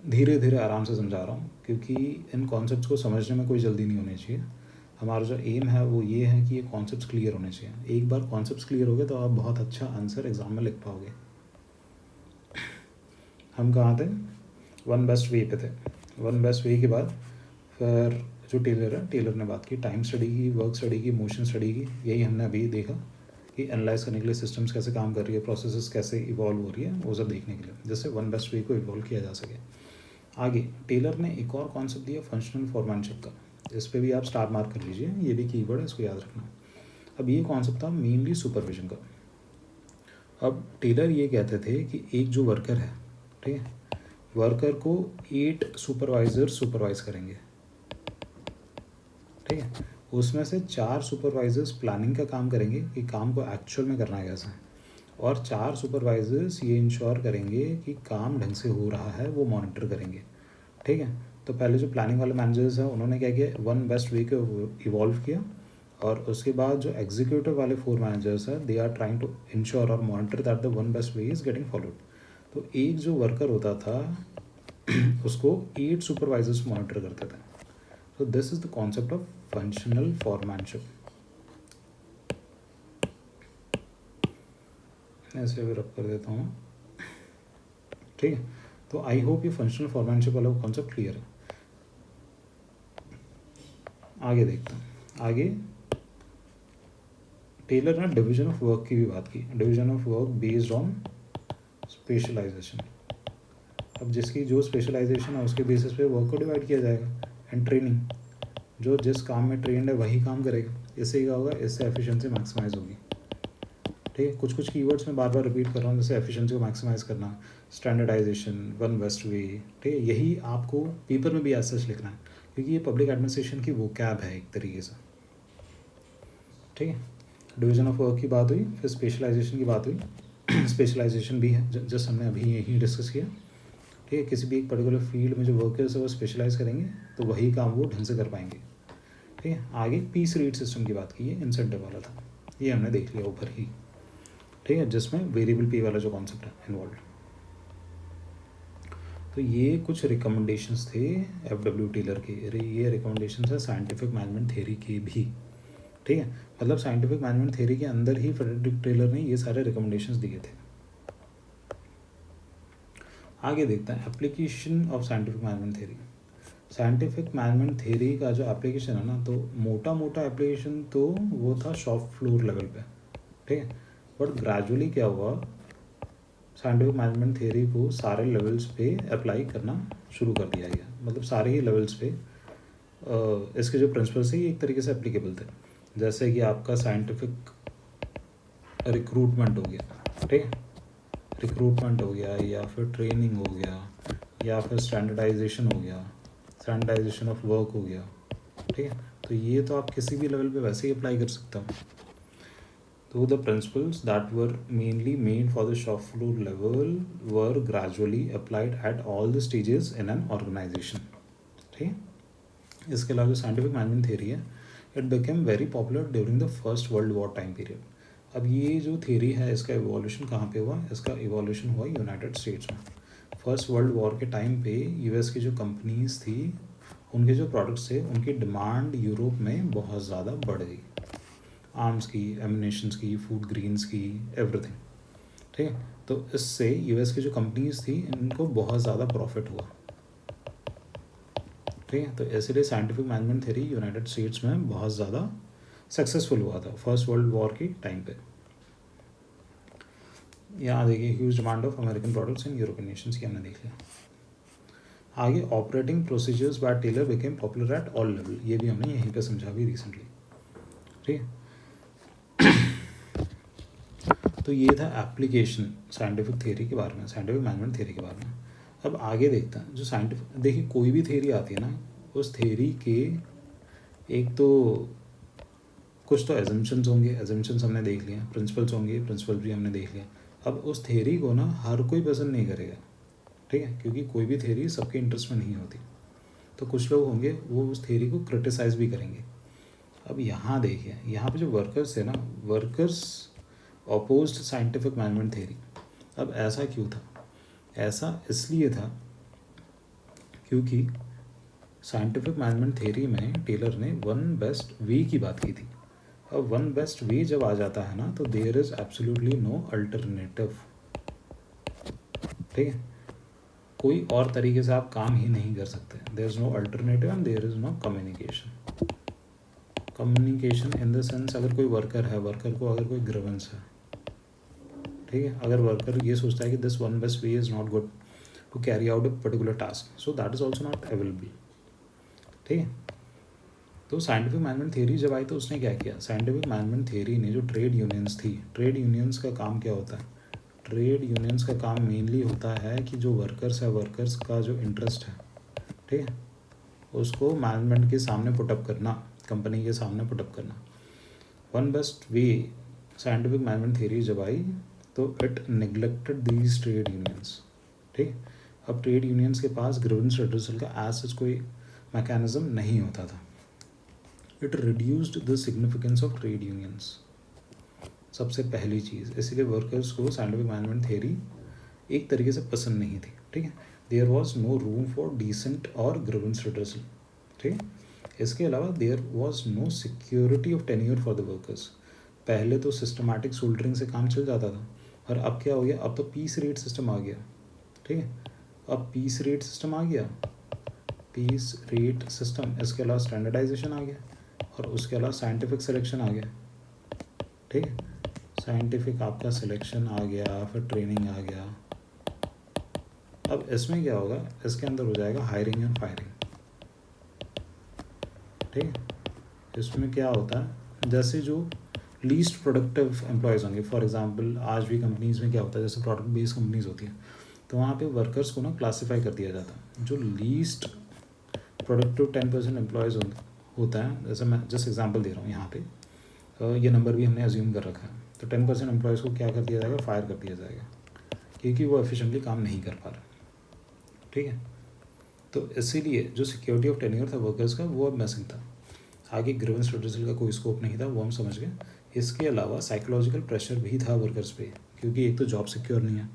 धीरे धीरे आराम से समझा रहा हूँ, क्योंकि इन कॉन्सेप्ट्स को समझने में कोई जल्दी नहीं होनी चाहिए। हमारा जो एम है वो ये है कि ये कॉन्सेप्ट्स क्लियर होने चाहिए। एक बार कॉन्सेप्ट्स क्लियर हो गए तो आप बहुत अच्छा आंसर एग्ज़ाम में लिख पाओगे। हम कहाँ थे, वन बेस्ट वे पे थे। वन बेस्ट वे के बाद फिर जो टेलर है, टेलर ने बात की टाइम स्टडी की, वर्क स्टडी की, मोशन स्टडी की। यही हमने अभी देखा कि एनालाइज करने के लिए सिस्टम्स कैसे काम कर रही है, प्रोसेसेस कैसे इवॉल्व हो रही है, वो सब देखने के लिए, जिससे वन बेस्ट वे को इवॉल्व किया जा सके। आगे टेलर ने एक और कॉन्सेप्ट दिया फंक्शनल फॉरमैनशिप का। इस पर भी आप स्टार मार्क कर लीजिए, ये भी कीवर्ड है, इसको याद रखना। अब ये कॉन्सेप्ट था मेनली सुपरविजन का। अब टेलर ये कहते थे कि एक जो वर्कर है, ठीक है, वर्कर को 8 सुपरवाइज़र सुपरवाइज करेंगे। ठीक है, उसमें से 4 सुपरवाइज़र्स प्लानिंग का काम करेंगे कि काम को एक्चुअल में करना है कैसा है, और 4 सुपरवाइज़र्स ये इंश्योर करेंगे कि काम ढंग से हो रहा है, वो मॉनिटर करेंगे। ठीक है, तो पहले जो प्लानिंग वाले मैनेजर्स हैं उन्होंने क्या किया, वन बेस्ट वे को इवॉल्व किया, और उसके बाद जो एग्जीक्यूटिव वाले 4 मैनेजर्स हैं they are trying to ensure और monitor that the one best way is getting followed. तो एक जो वर्कर होता था उसको 8 सुपरवाइजर्स मॉनिटर करते थे. So this is the concept of functional foremanship. ऐसे भी रब कर देता हूँ. ठीक है, तो आई होप ये फंक्शनल फॉरमैनशिप वाला कॉन्सेप्ट क्लियर है. आगे देखते हैं. आगे टेलर ने डिवीजन ऑफ वर्क की भी बात की. Division of work based on specialisation. अब जिसकी जो स्पेशलाइजेशन है उसके बेसिस पे वर्क को डिवाइड किया जाएगा. एंड ट्रेनिंग, जो जिस काम में ट्रेंड है वही काम करेगा. इससे क्या होगा, इससे एफिशिएंसी मैक्सिमाइज होगी. ठीक है, कुछ कीवर्ड्स मैं बार बार रिपीट कर रहा हूँ, जैसे एफिशिएंसी को मैक्सिमाइज करना, स्टैंडर्डाइजेशन, वन बेस्ट वे. ठीक है, यही आपको पेपर में भी एज सच लिखना है, क्योंकि ये पब्लिक एडमिनिस्ट्रेशन की वो कैब है एक तरीके से. ठीक है, डिवीजन ऑफ वर्क की बात हुई, फिर स्पेशलाइजेशन की बात हुई. स्पेशलाइजेशन भी है जस्ट हमने अभी यही डिस्कस किया. ठीक है, किसी भी एक पर्टिकुलर फील्ड में जो वर्कर्स है वो स्पेशलाइज करेंगे तो वही काम वो ढंग से कर पाएंगे. ठीक है, आगे पीस रेट सिस्टम की बात की है, इंसेंटिव वाला था, ये हमने देख लिया ऊपर ही. ठीक है, जिसमें वेरिएबल पे वाला जो कॉन्सेप्ट है इन्वॉल्व. तो ये कुछ रिकमेंडेशंस थे एफडब्ल्यू टेलर के. ये रिकमेंडेशंस है साइंटिफिक मैनेजमेंट थ्योरी के भी. ठीक है, मतलब साइंटिफिक मैनेजमेंट थ्योरी के अंदर ही फ्रेडरिक टेलर ने ये सारे रिकमेंडेशंस दिए थे. आगे देखते हैं application of scientific management theory. Scientific management theory का जो एप्लीकेशन है ना, तो मोटा मोटा एप्लीकेशन तो वो था शॉप फ्लोर लेवल पे. ठीक है, बट ग्रेजुअली क्या हुआ, साइंटिफिक मैनेजमेंट थ्योरी को सारे लेवल्स पे अप्लाई करना शुरू कर दिया गया. मतलब सारे ही लेवल्स पे इसके जो प्रिंसिपल्स थे ये एक तरीके से एप्लीकेबल थे. जैसे कि आपका साइंटिफिक रिक्रूटमेंट हो गया. ठीक है, रिक्रूटमेंट हो गया, या फिर ट्रेनिंग हो गया, या फिर स्टैंडर्डाइजेशन हो गया, स्टैंडर्डाइजेशन ऑफ वर्क हो गया. ठीक है, तो ये तो आप किसी भी लेवल पे वैसे ही अप्लाई कर सकते हो. तो the principles that were mainly made for the shop floor level were gradually applied at all the stages in an organisation. ठीक है, इसके अलावा जो साइंटिफिक मैनेजमेंट थ्योरी है, it became very popular during the First World War time period. अब ये जो थ्योरी है इसका इवोल्यूशन कहाँ पे हुआ, इसका इवोल्यूशन हुआ यूनाइटेड स्टेट्स में. फर्स्ट वर्ल्ड वॉर के टाइम पे यूएस की जो कंपनीज थी उनके जो प्रोडक्ट्स थे उनकी डिमांड यूरोप में बहुत ज़्यादा बढ़ गई. आर्म्स की, एमिनेशंस की, फूड ग्रीन्स की, एवरीथिंग. ठीक है, तो इससे यूएस की जो कंपनीज थी इनको बहुत ज़्यादा प्रॉफिट हुआ. ठीक है, तो इसलिए scientific management theory United States में बहुत ज़्यादा सक्सेसफुल हुआ था फर्स्ट वर्ल्ड वॉर के टाइम पे. यहाँ देखिए huge demand of American products in European nations की हमने देख लिया. आगे operating procedures by Taylor became popular at all level. ये भी हमने यहीं पे समझा भी रिसेंटली. ठीक है, तो ये था एप्लीकेशन साइंटिफिक थ्योरी के बारे में, साइंटिफिक मैनेजमेंट थ्योरी के बारे में. अब आगे देखते हैं जो साइंटिफिक, देखिए कोई भी थ्योरी आती है ना, उस थ्योरी के एक तो कुछ तो एजम्पशंस होंगे, एजम्पशंस हमने देख लिए, प्रिंसिपल्स होंगे, प्रिंसिपल भी हमने देख लिया. अब उस थ्योरी को ना हर कोई पसंद नहीं करेगा. ठीक है, क्योंकि कोई भी थ्योरी सबके इंटरेस्ट में नहीं होती. तो कुछ लोग होंगे वो उस थ्योरी को क्रिटिसाइज भी करेंगे. अब यहाँ देखिए, यहाँ पे जो वर्कर्स थे ना, workers opposed scientific management theory. अब ऐसा क्यों था, ऐसा इसलिए था क्योंकि साइंटिफिक मैनेजमेंट थ्योरी में टेलर ने वन बेस्ट वे की बात की थी. अब वन बेस्ट वे जब आ जाता है ना, तो there is absolutely no alternative. ठीक है, कोई और तरीके से आप काम ही नहीं कर सकते. There is no alternative and there is no communication. Communication in the sense, अगर कोई वर्कर है, वर्कर को अगर कोई ग्रीवेंस है, ठीक है, अगर वर्कर ये सोचता है कि this one best way is not good to carry out a particular task, so that is also not available. ठीक है, तो साइंटिफिक मैनेजमेंट थ्योरी जब आई तो उसने क्या किया, साइंटिफिक मैनेजमेंट थ्योरी ने जो ट्रेड यूनियंस थी, ट्रेड यूनियंस का काम क्या होता है, ट्रेड यूनियंस का काम मेनली होता है कि जो वर्कर्स है, वर्कर्स का जो इंटरेस्ट है, ठीक है, उसको मैनेजमेंट के सामने पुटअप करना, कंपनी के सामने पुटअप करना. वन बेस्ट वे साइंटिफिक मैनेजमेंट थ्योरी जब आई तो it neglected these trade unions. ठीक, अब ट्रेड यूनियंस के पास ग्रीवेंस रिड्यूसल का एज सच कोई मैकेनिज्म नहीं होता था. It reduced the significance of trade unions, सबसे पहली चीज़. इसलिए वर्कर्स को साइंटिफिक मैनेजमेंट थ्योरी एक तरीके से पसंद नहीं थी. ठीक है, there was no room for dissent और ग्रीवेंस रिड्रेसल, ठीक है। इसके अलावा there was no security of tenure for the workers. पहले तो सिस्टमैटिक सोल्डरिंग से काम चल जाता था, और अब क्या हो गया, अब तो पीस रेट सिस्टम आ गया, ठीक है। अब पीस रेट सिस्टम आ गया, पीस रेट सिस्टम, इसके अलावा स्टैंडर्डाइजेशन आ गया, और उसके अलावा साइंटिफिक सिलेक्शन आ गया, ठीक है। साइंटिफिक आपका सिलेक्शन आ गया, फिर ट्रेनिंग आ गया। अब इसमें क्या होगा, इसके अंदर हो जाएगा हायरिंग एंड फायरिंग, ठीक है। इसमें क्या होता है, जैसे जो लीस्ट प्रोडक्टिव एम्प्लॉयज़ होंगे, फॉर एग्जांपल आज भी कंपनीज़ में क्या होता है, जैसे प्रोडक्ट बेस्ड कंपनीज़ होती हैं, तो वहाँ पे वर्कर्स को ना क्लासीफाई कर दिया जाता है। जो लीस्ट प्रोडक्टिव 10% एम्प्लॉयज़ होता है, जैसे मैं जस्ट एग्जांपल दे रहा हूँ यहाँ पे, ये नंबर भी हमने अज्यूम कर रखा है, तो 10% एम्प्लॉयज़ को क्या कर दिया जाएगा, फायर कर दिया जाएगा, क्योंकि वो एफिशिएंटली काम नहीं कर पा रहे, ठीक है। तो इसीलिए जो सिक्योरिटी ऑफ टेन्योर था वर्कर्स का, वो अब मिसिंग था। आगे ग्रीवेंस रिड्रेसल का कोई स्कोप नहीं था, वो हम समझ गए। इसके अलावा साइकोलॉजिकल प्रेशर भी था वर्कर्स पे, क्योंकि एक तो जॉब सिक्योर नहीं है,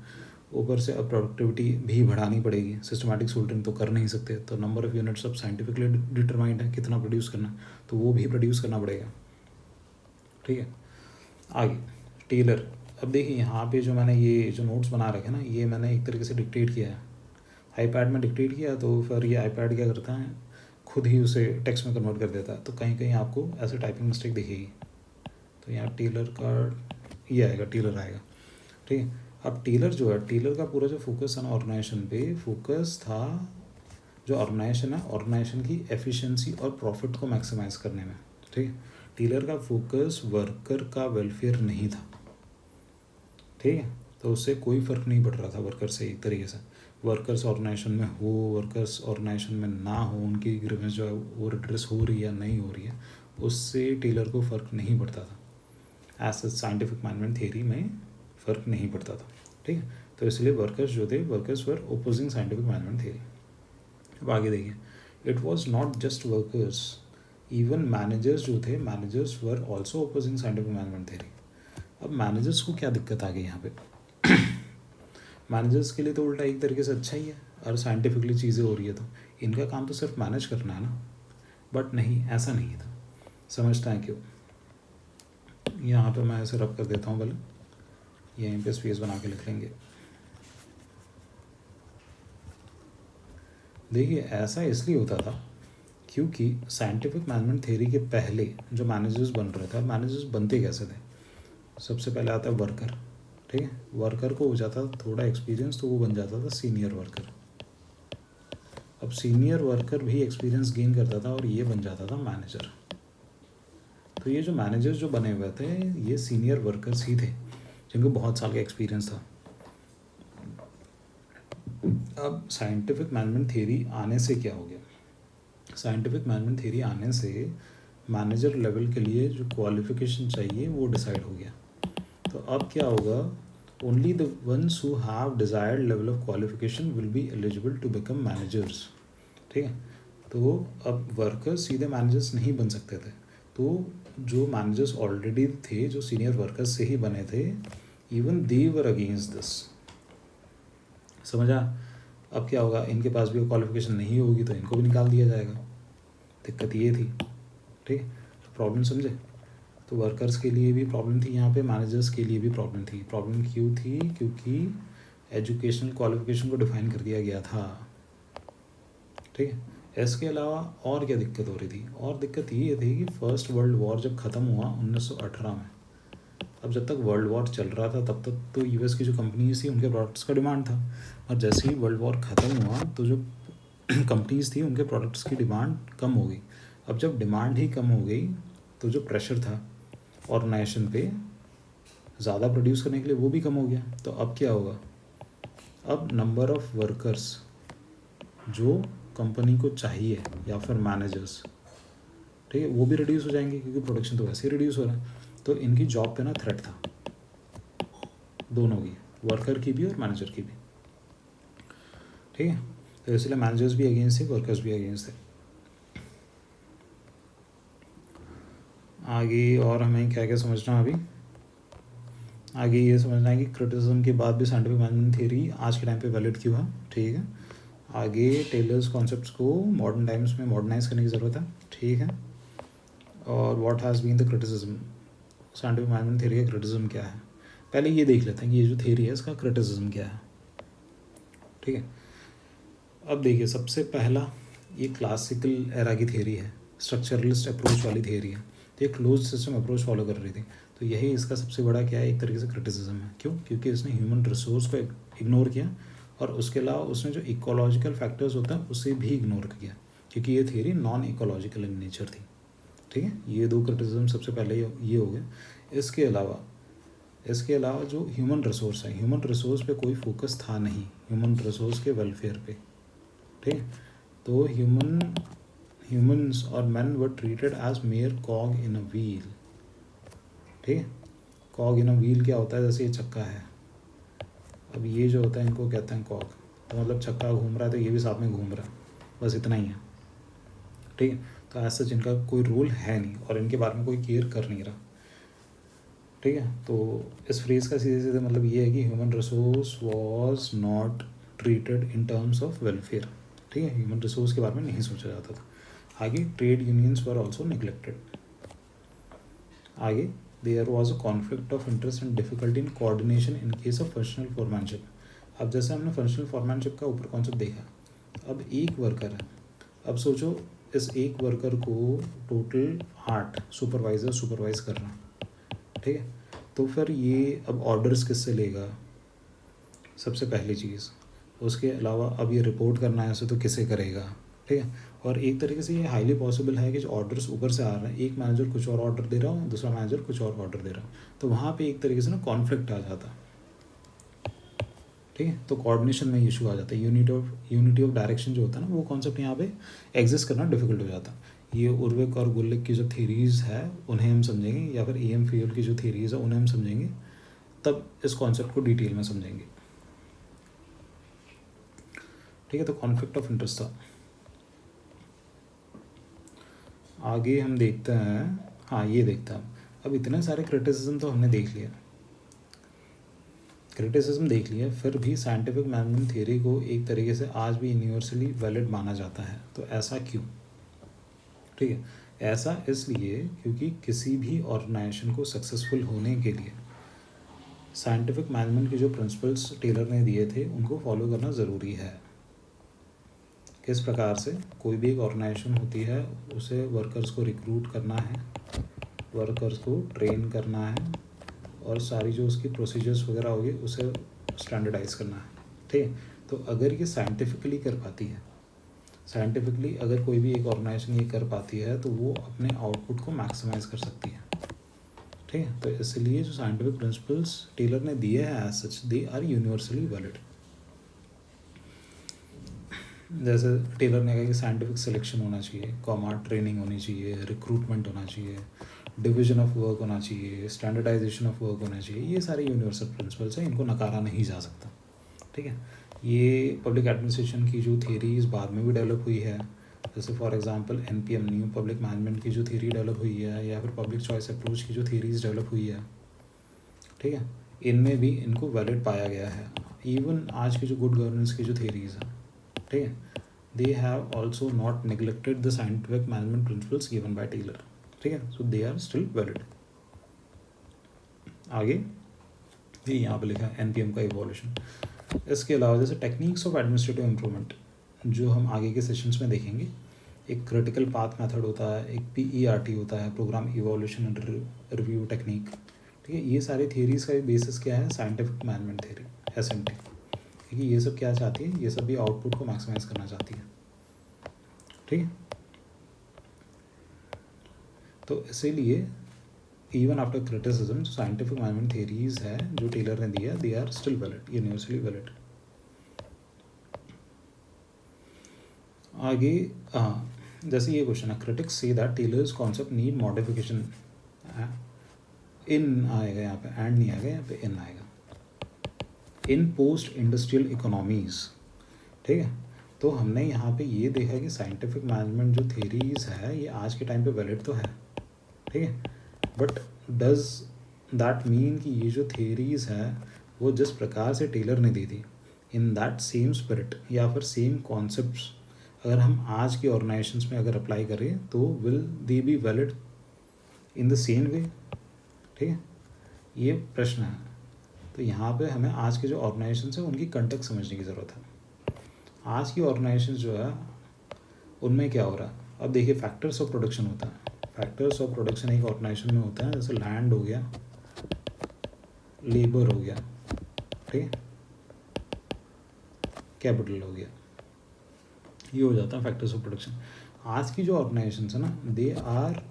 ऊपर से अब प्रोडक्टिविटी भी बढ़ानी पड़ेगी, सिस्टमैटिक सोल्डरिंग तो कर नहीं सकते, तो नंबर ऑफ़ यूनिट्स अब साइंटिफिकली डिटरमाइंड है कितना प्रोड्यूस करना, तो वो भी प्रोड्यूस करना पड़ेगा, ठीक है। आगे टेलर, अब देखिए यहाँ पे जो मैंने ये जो नोट्स बना रखे ना, ये मैंने एक तरीके से डिक्टेट किया है, आईपैड में डिक्टेट किया, तो फिर ये आईपैड क्या करता है, खुद ही उसे टेक्स्ट में कन्वर्ट कर देता है, तो कहीं कहीं आपको ऐसे टाइपिंग मिस्टेक दिखेगी। तो यहाँ टेलर का ये आएगा, टेलर आएगा, ठीक है। अब टेलर जो है, टेलर का पूरा जो फोकस है ना ऑर्गेनाइजेशन पे, फोकस था जो ऑर्गेनाइजेशन है, ऑर्गेनाइजेशन की एफिशिएंसी और प्रॉफिट को मैक्सिमाइज करने में, ठीक है। टेलर का फोकस वर्कर का वेलफेयर नहीं था, ठीक है। तो उससे कोई फ़र्क नहीं पड़ रहा था वर्कर से, एक तरीके से वर्कर्स ऑर्गेनाइजेशन में हो, वर्कर्स ऑर्गेनाइजेशन में ना हो, उनकी ग्रीवेंस जो है वो रिड्रेस हो रही है या नहीं हो रही है, उससे टेलर को फ़र्क नहीं पड़ता था। As such scientific management theory में फ़र्क नहीं पड़ता था, ठीक है। तो इसलिए वर्कर्स जो थे, वर्कर्स वर ओपोजिंग साइंटिफिक मैनेजमेंट थियरी। अब आगे देखिए, it was not just workers, even managers जो थे, managers were also opposing scientific management theory. अब मैनेजर्स को क्या दिक्कत आ गई यहाँ पे, मैनेजर्स के लिए तो उल्टा एक तरीके से अच्छा ही है, और साइंटिफिकली चीज़ें हो रही है, तो इनका काम तो सिर्फ मैनेज करना है ना, बट नहीं, ऐसा नहीं था। समझता है क्यों, यहाँ पे मैं ऐसे रब कर देता हूँ, भले यहीं पे स्पेस बना के लिख लेंगे। देखिए ऐसा इसलिए होता था क्योंकि साइंटिफिक मैनेजमेंट थ्योरी के पहले जो मैनेजर्स बन रहे थे, मैनेजर्स बनते कैसे थे, सबसे पहले आता है वर्कर, ठीक है। वर्कर को हो जाता था थोड़ा एक्सपीरियंस, तो वो बन जाता था सीनियर वर्कर। अब सीनियर वर्कर भी एक्सपीरियंस गेन करता था और ये बन जाता था मैनेजर। तो ये जो मैनेजर्स जो बने हुए थे, ये सीनियर वर्कर्स ही थे जिनको बहुत साल का एक्सपीरियंस था। अब साइंटिफिक मैनेजमेंट थियरी आने से क्या हो गया, साइंटिफिक मैनेजमेंट थियरी आने से मैनेजर लेवल के लिए जो क्वालिफिकेशन चाहिए वो डिसाइड हो गया। तो अब क्या होगा, only the ones who have desired level of qualification will be eligible to become managers, ठीक है। तो अब वर्कर्स सीधे मैनेजर्स नहीं बन सकते थे, तो जो मैनेजर्स ऑलरेडी थे, जो सीनियर वर्कर्स से ही बने थे, even they were against this. समझा। अब क्या होगा, इनके पास भी क्वालिफिकेशन नहीं होगी तो इनको भी निकाल दिया जाएगा, दिक्कत ये थी, ठीक। तो प्रॉब्लम समझे, तो वर्कर्स के लिए भी प्रॉब्लम थी यहाँ पे, मैनेजर्स के लिए भी प्रॉब्लम थी। प्रॉब्लम क्यों थी, क्योंकि एजुकेशनल क्वालिफिकेशन को डिफाइन कर दिया गया था, ठीक है। इसके अलावा और क्या दिक्कत हो रही थी, और दिक्कत ये थी कि फर्स्ट वर्ल्ड वॉर जब ख़त्म हुआ 1918 में, अब जब तक वर्ल्ड वॉर चल रहा था तब तक तो यूएस की जो कंपनीज थी उनके प्रोडक्ट्स का डिमांड था, और जैसे ही वर्ल्ड वॉर ख़त्म हुआ तो जो कंपनीज थी उनके प्रोडक्ट्स की डिमांड कम हो गई। अब जब डिमांड ही कम हो गई तो जो प्रेशर था ऑर्गेनाइजेशन पे ज़्यादा प्रोड्यूस करने के लिए वो भी कम हो गया। तो अब क्या होगा, अब नंबर ऑफ़ वर्कर्स जो कंपनी को चाहिए या फिर मैनेजर्स, ठीक है, वो भी रिड्यूस हो जाएंगे, क्योंकि प्रोडक्शन तो वैसे ही रिड्यूस हो रहा है। तो इनकी जॉब पे ना थ्रेट था, दोनों की, वर्कर की भी और मैनेजर की भी, ठीक है। तो इसलिए मैनेजर्स भी अगेंस्ट थे, वर्कर्स भी अगेंस्ट थे। आगे और हमें क्या क्या समझना है अभी, आगे ये समझना है कि क्रिटिसिज्म के बाद भी साइंटिफिक मैनेजमेंट थ्योरी आज के टाइम पे वैलिड क्यों है, ठीक है। आगे टेलर्स कॉन्सेप्ट्स को मॉडर्न टाइम्स में मॉडर्नाइज करने की ज़रूरत है, ठीक है। और what has been the criticism, scientific management theory का क्रिटिसिज्म क्या है, पहले ये देख लेते हैं कि ये जो थ्योरी है इसका क्रिटिसिज्म क्या है, ठीक है। अब देखिए सबसे पहला ये क्लासिकल एरा की थ्योरी है, स्ट्रक्चरलिस्ट अप्रोच वाली थ्योरी है, तो ये क्लोज सिस्टम अप्रोच फॉलो कर रही थी। तो यही इसका सबसे बड़ा क्या है, एक तरीके से क्रिटिसिज्म है। क्यों? क्योंकि इसने ह्यूमन रिसोर्स को इग्नोर किया और उसके अलावा उसने जो इकोलॉजिकल फैक्टर्स होते हैं उसे भी इग्नोर किया, क्योंकि ये theory non ecological in nature थी, ठीक है। ये दो क्रिटिसिज्म सबसे पहले ये हो गए। इसके अलावा जो ह्यूमन रिसोर्स है, ह्यूमन रिसोर्स पे कोई फोकस था नहीं, ह्यूमन रिसोर्स के वेलफेयर पे, ठीक है। तो ह्यूमंस और man were treated as mere cog in a wheel, ठीक है। कॉग इन अ व्हील क्या होता है, जैसे ये चक्का है, अब ये जो होता है इनको कहते हैं कॉग, तो मतलब चक्का घूम रहा है तो ये भी साथ में घूम रहा है, बस इतना ही है, ठीक है। तो ऐसा जिनका कोई रोल है नहीं और इनके बारे में कोई केयर कर नहीं रहा, ठीक है। तो इस फ्रेज का सीधे सीधे मतलब ये है कि human resource was not treated in terms of welfare, ठीक है। ह्यूमन रिसोर्स के बारे में नहीं सोचा जाता था। आगे trade unions were also neglected. आगे there was a conflict of interest and difficulty in coordination in case of functional foremanship. अब जैसे हमने फंक्शनल फॉरमैनशिप का ऊपर कॉन्सेप्ट देखा, अब एक वर्कर है, अब सोचो इस एक वर्कर को टोटल 8 सुपरवाइज़र सुपरवाइज करना, ठीक है। तो फिर ये अब ऑर्डर्स किससे लेगा, सबसे पहली चीज़। उसके अलावा अब ये रिपोर्ट करना है उसे तो किसे करेगा, ठीक है। और एक तरीके से ये हाईली पॉसिबल है कि जो ऑर्डर्स ऊपर से आ रहे हैं, एक मैनेजर कुछ और ऑर्डर दे रहा हो, दूसरा मैनेजर कुछ और ऑर्डर दे रहा हो, तो वहाँ पे एक तरीके से ना कॉन्फ्लिक्ट आ जाता है, ठीक है। तो कोऑर्डिनेशन में इशू आ जाता है, यूनिटी ऑफ डायरेक्शन जो होता है ना, वो कॉन्सेप्ट यहाँ पे एग्जिस्ट करना डिफिकल्ट हो जाता है। ये उर्विक और गुल्लिक की जो थीरीज़ है उन्हें हम समझेंगे, या फिर एम फियोल की जो थीरीज़ है उन्हें हम समझेंगे, तब इस कॉन्सेप्ट को डिटेल में समझेंगे, ठीक है। तो कॉन्फ्लिक्ट ऑफ इंटरेस्ट था। आगे हम देखते हैं, हाँ ये देखते हैं अब इतने सारे क्रिटिसिज्म तो हमने देख लिया, फिर भी साइंटिफिक मैनेजमेंट थियरी को एक तरीके से आज भी यूनिवर्सली वैलिड माना जाता है। तो ऐसा क्यों, ठीक है। ऐसा इसलिए क्योंकि किसी भी ऑर्गेनाइजेशन को सक्सेसफुल होने के लिए साइंटिफिक मैनेजमेंट के जो प्रिंसिपल्स टेलर ने दिए थे उनको फॉलो करना ज़रूरी है। किस प्रकार से, कोई भी एक ऑर्गेनाइजेशन होती है, उसे वर्कर्स को रिक्रूट करना है, वर्कर्स को ट्रेन करना है, और सारी जो उसकी प्रोसीजर्स वगैरह होगी उसे स्टैंडर्डाइज करना है, ठीक है। तो अगर ये साइंटिफिकली कर पाती है, साइंटिफिकली अगर कोई भी एक ऑर्गेनाइजेशन ये कर पाती है तो वो अपने आउटपुट को मैक्सिमाइज कर सकती है, ठीक है। तो इसलिए जो साइंटिफिक प्रिंसिपल्स टेलर ने दिए हैं as such they are universally valid. जैसे टेलर ने कहा कि साइंटिफिक सिलेक्शन होना चाहिए, कॉमा ट्रेनिंग होनी चाहिए, रिक्रूटमेंट होना चाहिए, डिवीजन ऑफ वर्क होना चाहिए, स्टैंडर्डाइजेशन ऑफ वर्क होना चाहिए, ये सारे यूनिवर्सल प्रिंसिपल्स हैं, इनको नकारा नहीं जा सकता, ठीक है। ये पब्लिक एडमिनिस्ट्रेशन की जो थ्योरीज बाद में भी डेवलप हुई है, जैसे for example NPM new public management की जो थ्योरी डेवलप हुई है, या फिर पब्लिक चॉइस अप्रोच की जो थ्योरीज डेवलप हुई है, ठीक है, इनमें भी इनको वैलिड पाया गया है। इवन आज की जो गुड गवर्नेंस की जो थ्योरीज हैं, ठीक है, they have also not neglected the scientific management principles given by Taylor, ठीक है। so they are still valid। आगे ये यहाँ पे लिखा है एनपीएम का इवोल्यूशन। इसके अलावा जैसे टेक्निक्स ऑफ एडमिनिस्ट्रेटिव इम्प्रूवमेंट जो हम आगे के सेशंस में देखेंगे, एक क्रिटिकल पाथ मेथड होता है, एक PERT होता है, program evolution and review technique, ठीक है। ये सारी थियरीज का बेसिस क्या है, साइंटिफिक मैनेजमेंट थियरी, SMT, क्योंकि ये सब क्या चाहती है, ये सब भी आउटपुट को मैक्सिमाइज करना चाहती है, ठीक है। तो इसीलिए इवन आफ्टर क्रिटिसिज्म जो साइंटिफिक मैनेजमेंट थियरीज है जो टेलर ने दिया, they are still valid, universally valid. आगे हाँ, जैसे ये क्वेश्चन है, क्रिटिक्स से that Taylor's concept need modification, इन आएगा यहाँ पे, एंड नहीं आएगा, यहाँ पे इन आएगा, इन पोस्ट इंडस्ट्रियल इकोनॉमीज, ठीक है। तो हमने यहाँ पे ये देखा कि साइंटिफिक मैनेजमेंट जो थ्योरीज है ये आज के टाइम पे वैलिड तो है, ठीक है, बट डज दैट मीन कि ये जो थ्योरीज है वो जिस प्रकार से टेलर ने दी थी इन दैट सेम स्पिरिट या फिर सेम कॉन्सेप्ट्स अगर हम आज की ऑर्गेनाइजेशंस में अगर अप्लाई करें तो will they be valid in the same way? ठीक है, ये प्रश्न है। तो यहाँ पे हमें आज के जो ऑर्गेनाइजेशंस हैं उनकी कंटेक्स्ट समझने की ज़रूरत है। आज की ऑर्गेनाइजेशंस जो है उनमें क्या हो रहा है, अब देखिए फैक्टर्स ऑफ प्रोडक्शन होता है। फैक्टर्स ऑफ प्रोडक्शन एक ऑर्गेनाइजेशन में होता है, जैसे लैंड हो गया, लेबर हो गया, ठीक है, कैपिटल हो गया, ये हो जाता है फैक्टर्स ऑफ प्रोडक्शन। आज की जो ऑर्गेनाइजेशंस है ना, they are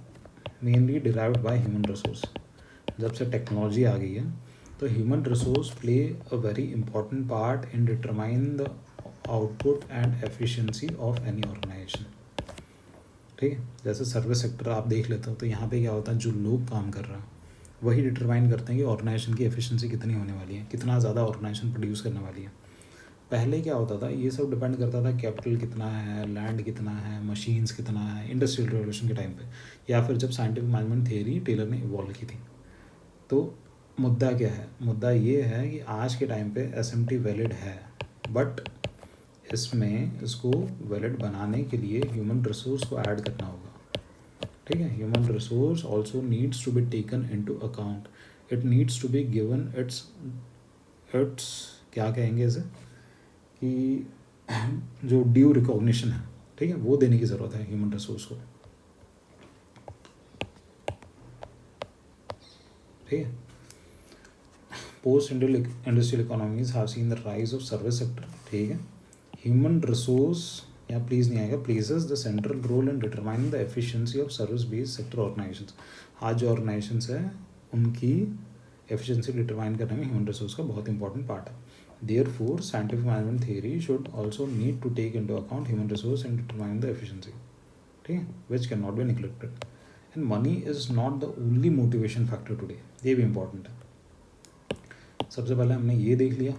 mainly derived by human resource. जब से टेक्नोलॉजी आ गई है तो human resource play a very important part in determine the output and efficiency of any organization. ठीक है, जैसे सर्विस सेक्टर आप देख लेते हो तो यहाँ पे क्या होता है, जो लोग काम कर रहा है वही डिटरमाइन करते हैं कि ऑर्गेनाइजेशन की एफिशिएंसी कितनी होने वाली है, कितना ज़्यादा ऑर्गेनाइजेशन प्रोड्यूस करने वाली है। पहले क्या होता था, ये सब डिपेंड करता था कैपिटल कितना है, लैंड कितना है, मशीन्स कितना है, इंडस्ट्रियल रिवोल्यूशन के टाइम पे, या फिर जब साइंटिफिक मैनेजमेंट थियरी टेलर ने इवॉल्व की थी। तो मुद्दा क्या है, मुद्दा ये है कि आज के टाइम पे एसएमटी वैलिड है, बट इसमें इसको वैलिड बनाने के लिए ह्यूमन रिसोर्स को ऐड करना होगा। ठीक है, human resource also needs to be taken into account, it needs to be given its its क्या कहेंगे इसे, कि जो ड्यू रिकॉग्निशन है, ठीक है, वो देने की ज़रूरत है ह्यूमन रिसोर्स को। ठीक है, post industrial economies have seen the rise of service sector. ठीक है, ह्यूमन रिसोर्स या प्लीज़ नहीं आएगा, places the central role in determining the efficiency of service based sector organizations. आज जो ऑर्गेनाइजेशंस है उनकी एफिशिएंसी डिटरमाइन करने में ह्यूमन रिसोर्स का बहुत इंपॉर्टेंट पार्ट है। Therefore, scientific management theory should also need to take into account human resource and determine the efficiency, ठीक है, which cannot be neglected. And money is not the only motivation factor today, ये भी important है। सबसे पहले हमने ये देख लिया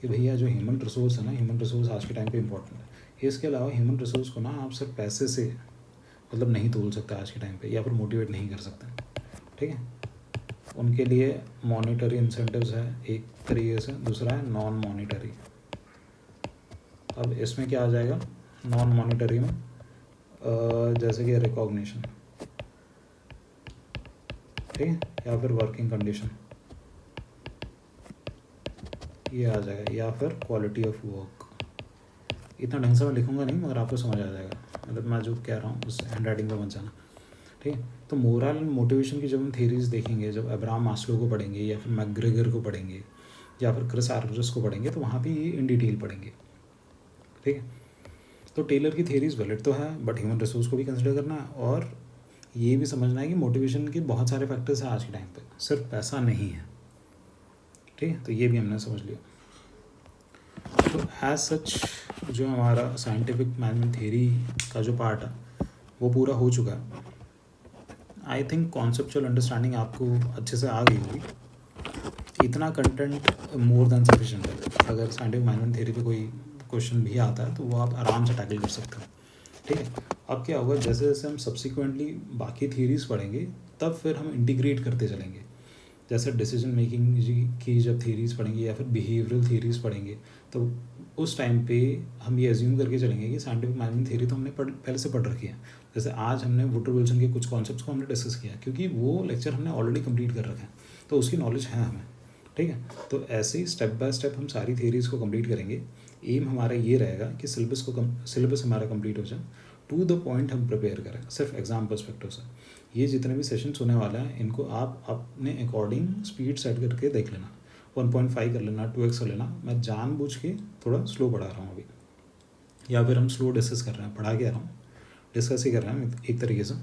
कि भैया जो ह्यूमन रिसोर्स है ना, ह्यूमन रिसोर्स आज के टाइम पे इम्पॉर्टेंट है। इसके अलावा ह्यूमन रिसोर्स को ना आप सिर्फ पैसे से मतलब नहीं तोल सकते आज के टाइम पे, या फिर मोटिवेट नहीं कर सकते। ठीक है, उनके लिए मॉनिटरी इंसेंटिव्स है एक तरीके से, दूसरा है नॉन मॉनिटरी। अब इसमें क्या आ जाएगा, नॉन मॉनिटरी में जैसे कि रिकॉग्निशन, ठीक है, या फिर वर्किंग कंडीशन ये आ जाएगा, या फिर क्वालिटी ऑफ वर्क। इतना ढंग से मैं लिखूंगा नहीं मगर आपको समझ आ जाएगा, मतलब मैं जो कह रहा हूँ उस हैंड राइटिंग पर मत जाना। ठीक है, तो मोरल एंड मोटिवेशन की जब हम थेरीज देखेंगे, जब अब्राहम मास्लो को पढ़ेंगे या फिर मैकग्रेगर को पढ़ेंगे या फिर क्रिस आर्गस को पढ़ेंगे तो वहाँ पे ये इन डिटेल पढ़ेंगे। ठीक है, तो टेलर की थेरीज वैलिड तो है, बट ह्यूमन रिसोर्स को भी कंसिडर करना है, और ये भी समझना है कि मोटिवेशन के बहुत सारे फैक्टर्स हैं आज के टाइम पे, सिर्फ पैसा नहीं है। ठीक है, तो ये भी हमने समझ लिया। तो एज सच जो हमारा साइंटिफिक मैनेजमेंट थेरी का जो पार्ट है वो पूरा हो चुका है। आई थिंक कॉन्सेप्चुअल अंडरस्टैंडिंग आपको अच्छे से आ गई होगी। इतना कंटेंट मोर देन सफिशिएंट है। अगर साइंटिफिक मैनेजमेंट थ्योरी पे कोई क्वेश्चन भी आता है तो वो आप आराम से टैकल कर सकते हो। ठीक है, अब क्या होगा, जैसे जैसे हम सब्सिक्वेंटली बाकी थ्योरीज पढ़ेंगे तब फिर हम इंटीग्रेट करते चलेंगे। जैसे डिसीजन मेकिंग की जब थ्योरीज पढ़ेंगे या फिर बिहेवियरल थ्योरीज पढ़ेंगे तो उस टाइम पे हम ये एज्यूम करके चलेंगे कि साइंटिफिक मैनेजमेंट थ्योरी तो हमने पहले से पढ़ रखी है। जैसे आज हमने वुडरो विल्सन के कुछ कॉन्सेप्ट्स को हमने डिस्कस किया क्योंकि वो लेक्चर हमने ऑलरेडी कंप्लीट कर रखा है, तो उसकी नॉलेज है हमें। ठीक है, तो ऐसे ही स्टेप बाय स्टेप हम सारी थ्योरीज को कंप्लीट करेंगे। एम हमारा ये रहेगा कि सिलेबस हमारा कंप्लीट हो जाए, टू द पॉइंट हम प्रिपेयर करें सिर्फ एग्जाम पर्सपेक्टिव से। ये जितने भी सेशंस होने वाला है इनको आप अपने अकॉर्डिंग स्पीड सेट करके देख लेना, 1.5 कर लेना, 2x कर लेना। मैं जानबूझ के थोड़ा स्लो पढ़ा रहा हूँ अभी, या फिर हम स्लो डिस्कस कर रहे हैं, पढ़ा के आ रहा हूँ, डिस्कस ही कर रहे हैं एक तरीके से।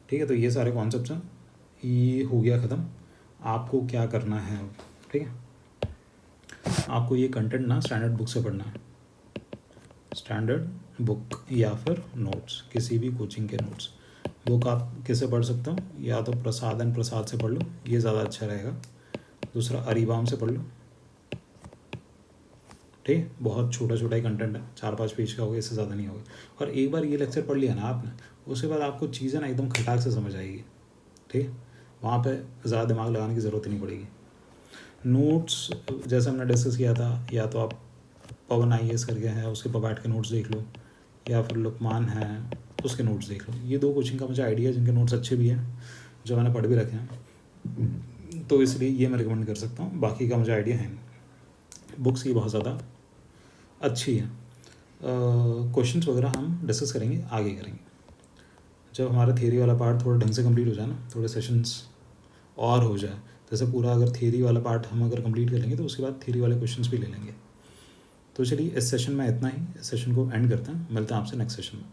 ठीक है, तो ये सारे कॉन्सेप्ट्स हैं, ये हो गया ख़त्म। आपको क्या करना है अब, ठीक है, आपको ये कंटेंट ना स्टैंडर्ड बुक से पढ़ना है, स्टैंडर्ड बुक या फिर नोट्स, किसी भी कोचिंग के नोट्स। बुक आप किससे पढ़ सकते हो, या तो प्रसाद एंड प्रसाद से पढ़ लो, ये ज़्यादा अच्छा रहेगा। दूसरा अरीबाम से पढ़ लो। ठीक, बहुत छोटा छोटा ही कंटेंट है, 4-5 पेज का होगा, इससे ज़्यादा नहीं होगा। और एक बार ये लेक्चर पढ़ लिया ना आपने, उसके बाद आपको चीज़ें ना एकदम खटाक से समझ आएगी। ठीक, वहाँ पे ज़्यादा दिमाग लगाने की ज़रूरत नहीं पड़ेगी। नोट्स जैसे हमने डिस्कस किया था, या तो आप पवन IAS करके हैं उसके पबाट के नोट्स देख लो, या फिर लुकमान है उसके नोट्स देख लो। ये 2 कोचिंग का मुझे आइडिया है जिनके नोट्स अच्छे भी हैं, जो मैंने पढ़ भी रखे हैं, तो इसलिए ये मैं रिकमेंड कर सकता हूँ। बाकी का मुझे आइडिया है नहीं। बुक्स की बहुत ज़्यादा अच्छी है। क्वेश्चंस वगैरह हम डिस्कस करेंगे, आगे करेंगे जब हमारा थियरी वाला पार्ट थोड़ा ढंग से कंप्लीट हो जाए ना, थोड़े सेशंस और हो जाए। जैसे पूरा अगर थियरी वाला पार्ट हम अगर कंप्लीट कर लेंगे तो उसके बाद थियरी वाले क्वेश्चंस भी ले लेंगे। तो चलिए इस सेशन में इतना ही, इस सेशन को एंड करते हैं, मिलते हैं आपसे नेक्स्ट सेशन में।